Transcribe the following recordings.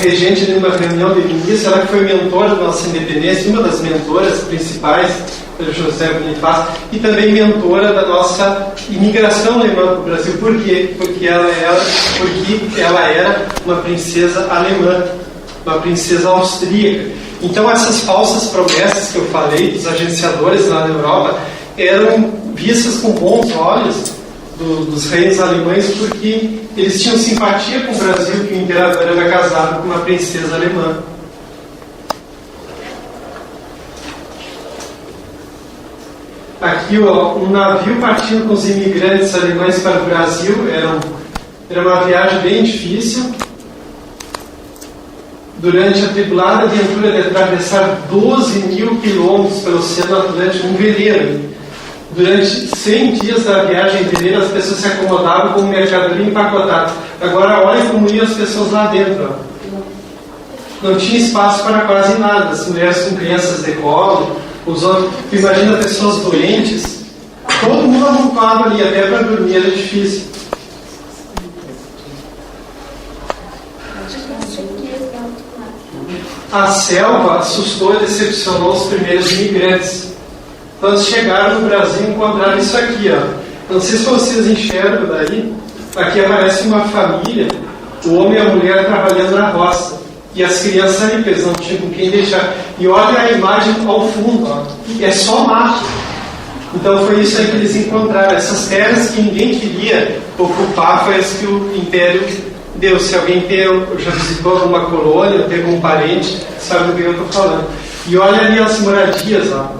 regente de uma reunião de ministros, ela que foi mentora da nossa independência, uma das mentoras principais, José Bonifácio, e também mentora da nossa imigração alemã para o Brasil. Por quê? Porque ela era uma princesa alemã, uma princesa austríaca. Então essas falsas promessas que eu falei dos agenciadores lá na Europa eram vistas com bons olhos dos reis alemães, porque eles tinham simpatia com o Brasil, que o imperador era casado com uma princesa alemã. Aqui, ó, um navio partindo com os imigrantes alemães para o Brasil. Era uma viagem bem difícil. Durante a tribulada aventura de atravessar 12 mil quilômetros pelo Oceano Atlântico, um veleiro. Durante 100 dias da viagem em veleiro, as pessoas se acomodavam com mercadoria empacotada. Agora, olha como iam as pessoas lá dentro. Ó. Não tinha espaço para quase nada. As mulheres com crianças de colo, os outros, imagina pessoas doentes, todo mundo amontoado ali, até para dormir era difícil. A selva assustou e decepcionou os primeiros imigrantes. Quando chegaram no Brasil, encontraram isso aqui, ó. Não sei se vocês enxergam daí. Aqui aparece uma família, o homem e a mulher trabalhando na roça. E as crianças ali, eles não tinham com quem deixar. E olha a imagem ao fundo, ó. É só mato. Então foi isso aí que eles encontraram. Essas terras que ninguém queria ocupar foi as que o Império deu. Se alguém já visitou alguma colônia, tem algum parente, sabe do que eu estou falando. E olha ali as moradias, ó.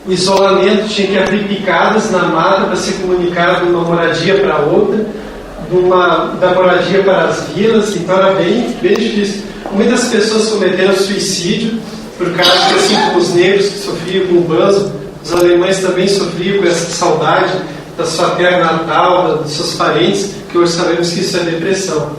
O isolamento, tinha que abrir picadas na mata para se comunicar de uma moradia para outra, da moradia para as vilas. Então era bem difícil. Muitas pessoas cometeram suicídio por causa que, assim como os negros que sofriam com o banzo, os alemães também sofriam com essa saudade da sua terra natal, dos seus parentes, que hoje sabemos que isso é depressão.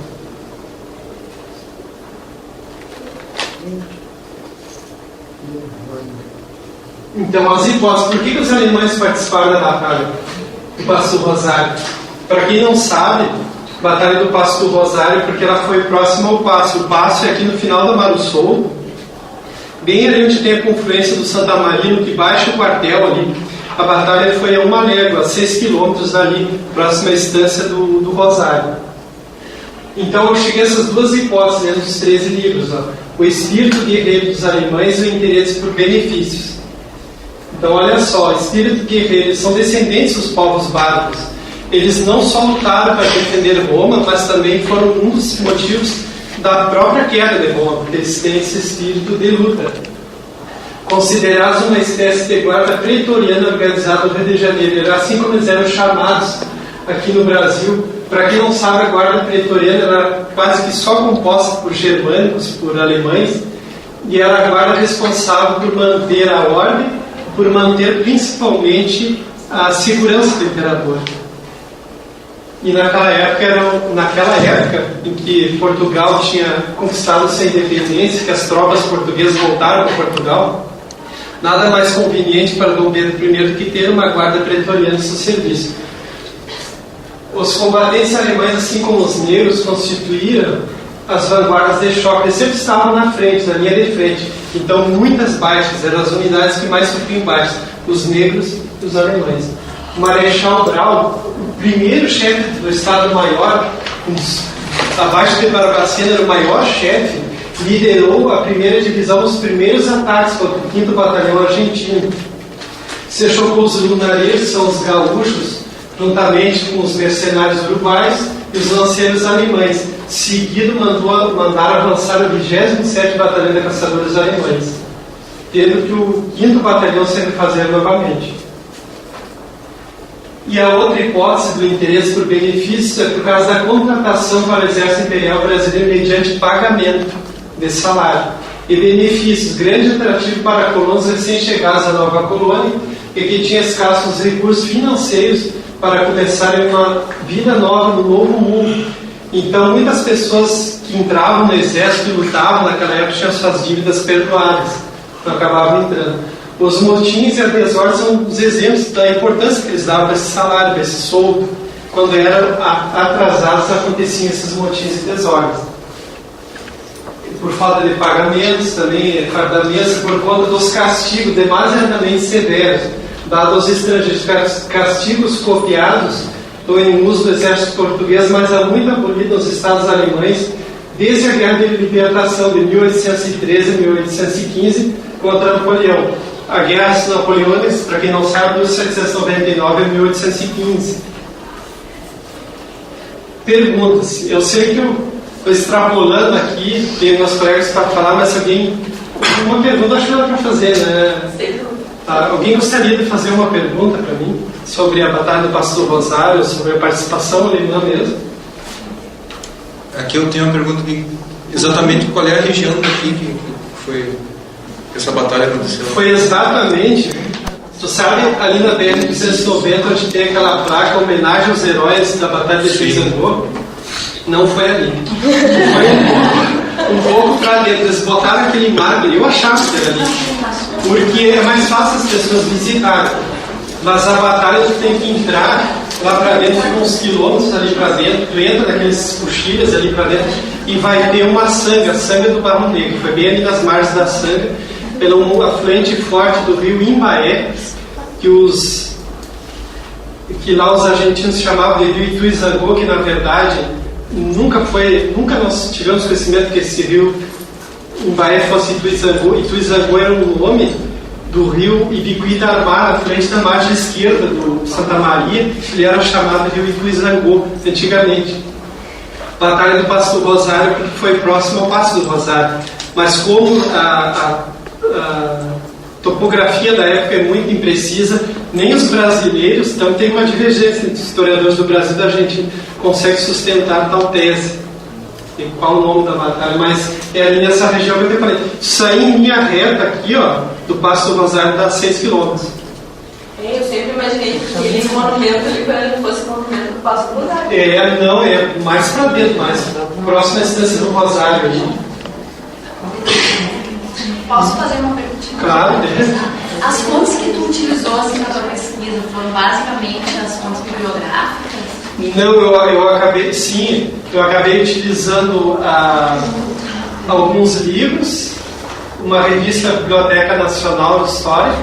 Então, as hipóteses. Por que os alemães participaram da batalha do Passo do Rosário? Para quem não sabe, a Batalha do Passo do Rosário, porque ela foi próxima ao Passo. O Passo é aqui no final da Mar do Sul, bem ali onde tem a confluência do Santa Marino, que baixa o quartel ali. A batalha foi a 1 légua, a 6 quilômetros dali, próxima à estância do Rosário. Então eu cheguei a essas duas hipóteses dentro dos 13 livros. Ó. O espírito guerreiro dos alemães e o interesse por benefícios. Então olha só, espírito guerreiro, eles são descendentes dos povos bárbaros. Eles não só lutaram para defender Roma, mas também foram um dos motivos da própria queda de Roma, porque eles têm esse espírito de luta. Considerados uma espécie de guarda pretoriana organizada no Rio de Janeiro. Era assim como eles eram chamados aqui no Brasil. Para quem não sabe, a guarda pretoriana era quase que só composta por germânicos, por alemães, e era a guarda responsável por manter a ordem, por manter principalmente a segurança do imperador. E naquela época em que Portugal tinha conquistado sua independência, que as tropas portuguesas voltaram para Portugal, nada mais conveniente para Dom Pedro I do que ter uma guarda pretoriana em seu serviço. Os combatentes alemães, assim como os negros, constituíram as vanguardas de choque. Eles sempre estavam na frente, na linha de frente. Então, muitas baixas, eram as unidades que mais sofriam baixas, os negros e os alemães. O Marechal Brau, o primeiro chefe do Estado-Maior, abaixo de Barbacena, era o maior chefe, liderou a primeira divisão nos primeiros ataques contra o 5º Batalhão Argentino. Se chocou os lunareiros, que são os gaúchos, juntamente com os mercenários uruguaios e os lanceiros alemães. Seguido, mandaram avançar o 27º Batalhão de Caçadores Alemães, tendo que o 5º Batalhão se refazer novamente. E a outra hipótese do interesse por benefícios é por causa da contratação para o Exército Imperial Brasileiro mediante pagamento de salário e benefícios, grande atrativo para colonos recém-chegados à nova colônia e que tinham escassos recursos financeiros para começarem uma vida nova no novo mundo. Então, muitas pessoas que entravam no exército e lutavam naquela época tinham suas dívidas perdoadas, então acabavam entrando. Os motins e a desordem são os exemplos da importância que eles davam para esse salário, para esse soldo. Quando eram atrasados, aconteciam esses motins e desordens. por falta de pagamentos, também fardamentos, por conta dos castigos demasiadamente severos dados aos estrangeiros, castigos copiados estão em uso do exército português, mas há muito abolido nos estados alemães, desde a Guerra de Libertação de 1813 a 1815 contra Napoleão. A Guerra dos Napoleões, para quem não sabe, de 1799 a 1815. Perguntas. Eu sei que eu estou extrapolando aqui, tenho meus colegas para falar, mas se alguém... Uma pergunta acho que dá para fazer, né? Alguém gostaria de fazer uma pergunta para mim sobre a Batalha do Passo do Rosário, sobre a participação alemã mesmo? Aqui eu tenho uma pergunta de exatamente qual é a região daqui que foi essa batalha aconteceu. Foi exatamente, tu sabe, ali na BR-290, onde tem aquela placa homenagem aos heróis da Batalha de Paysandu? Não foi ali. Foi um pouco para dentro. Eles botaram aquele mármore, eu achava que era ali, porque é mais fácil as pessoas visitarem. Mas a batalha tu tem que entrar lá para dentro, fica uns quilômetros ali para dentro, tu entra naqueles cochilhas ali para dentro e vai ter uma sanga, a sanga do Barro Negro, foi bem ali nas margens da sanga, pelo afluente forte do rio Imbaé, que lá os argentinos chamavam de rio Ituizangô, que na verdade nunca nós tivemos conhecimento que esse rio Imbaé fosse Ituizangô. Ituizangô era o nome do rio Ibicuí-Tarmar, na frente da margem esquerda do Santa Maria. Ele era chamado de rio Ituizangô antigamente. Batalha do Passo do Rosário, porque foi próximo ao Passo do Rosário, mas como a topografia da época é muito imprecisa, nem os brasileiros, então tem uma divergência entre os historiadores do Brasil e da Argentina, conseguem sustentar tal tese. E qual o nome da batalha? Mas é ali nessa região que eu falei. Sair em linha reta aqui, ó, do Passo do Rosário dá 6 km. Eu sempre imaginei que aquele monumento ali fosse o monumento do Passo do Rosário. Não, é mais para dentro, mais próxima à estância do Rosário ali. Posso fazer uma perguntinha? Claro, As fontes que tu utilizou assim, na tua pesquisa foram basicamente as fontes bibliográficas? Não, eu acabei utilizando alguns livros, uma revista Biblioteca Nacional de História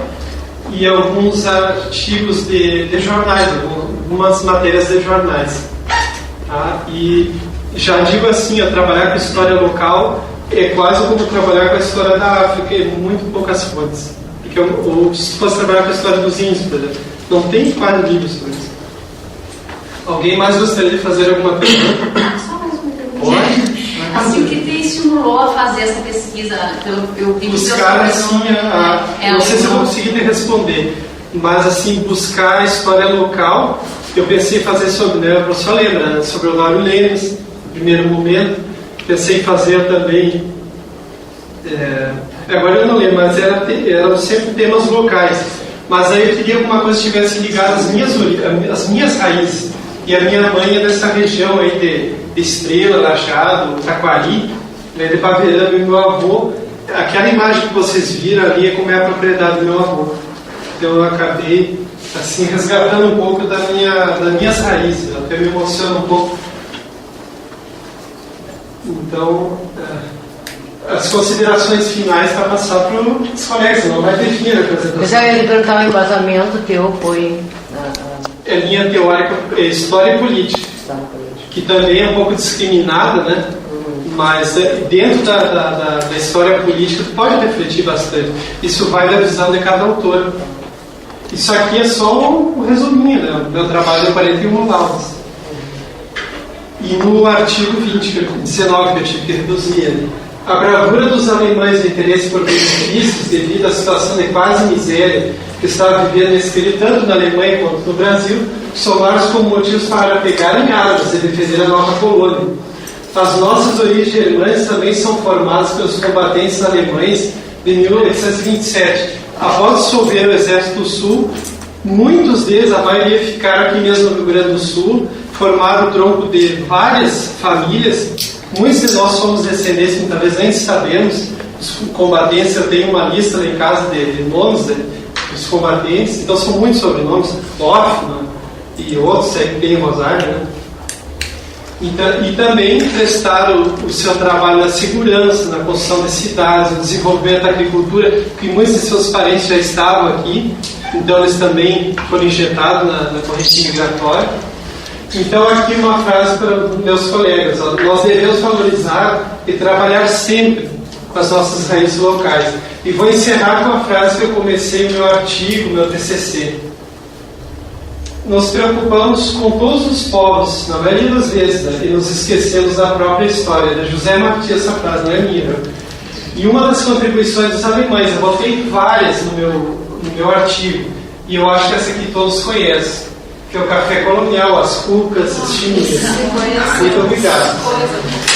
e alguns artigos de jornais, algumas matérias de jornais. Tá? E já digo assim, trabalhar com história local é quase como trabalhar com a história da África, é muito poucas fontes. Porque se fosse trabalhar com a história dos índios, por exemplo, não tem quase livros sobre isso. Alguém mais gostaria de fazer alguma pergunta? Só mais uma pergunta. Assim, o que te estimulou a fazer essa pesquisa? Eu vi buscar, assim, não sei se eu vou conseguir te responder, mas assim, buscar a história local. Eu pensei em fazer sobre, né, a professora lembra, sobre o Lário Lênis, no primeiro momento. Pensei em fazer também, agora eu não lembro, mas eram sempre temas locais. Mas aí eu queria alguma coisa que estivesse ligada às minhas raízes. E a minha mãe é dessa região aí de Estrela, Lajeado, Taquari, né, de Paverama, e meu avô. Aquela imagem que vocês viram ali é como é a propriedade do meu avô. Então eu acabei assim, resgatando um pouco das minhas raízes, até me emociona um pouco. Então, as considerações finais para passar para os colegas, não vai definir a apresentação. Eu já ia perguntar o embasamento teu foi... É linha teórica, história e política, que também é um pouco discriminada, né? Mas dentro da história política pode refletir bastante. Isso vai da visão de cada autor. Isso aqui é só um resuminho, né? O meu trabalho é 41 aulas. E no artigo 19 que eu tive que reduzir ali, a bravura dos alemães de interesse por benefícios devido à situação de quase miséria que estava vivendo nesse período, tanto na Alemanha quanto no Brasil, somaram-se como motivos para pegarem armas e defender a nova colônia. As nossas origens germânicas também são formadas pelos combatentes alemães de 1827. Após dissolver o Exército do Sul, muitos deles, a maioria, ficaram aqui mesmo no Rio Grande do Sul, formaram o tronco de várias famílias. Muitos de nós somos descendentes, muitas vezes nem sabemos. Os combatentes, eu tenho uma lista lá em casa de nomes dos combatentes, então são muitos sobrenomes, Hoffmann e outros, aí tem Rosário, né? Então, e também prestaram o seu trabalho na segurança, na construção de cidades, no desenvolvimento da agricultura, que muitos de seus parentes já estavam aqui, então eles também foram injetados na corrente migratória. Então aqui uma frase para meus colegas: nós devemos valorizar e trabalhar sempre com as nossas raízes locais. E vou encerrar com a frase que eu comecei o meu artigo, meu TCC. Nos preocupamos com todos os povos, na maioria das vezes, né? E nos esquecemos da própria história. De José Marti, essa frase não é minha. E uma das contribuições dos alemães, eu botei várias no meu artigo, e eu acho que essa aqui todos conhecem, que é o café colonial, as cucas, as chiminhas. Muito obrigado.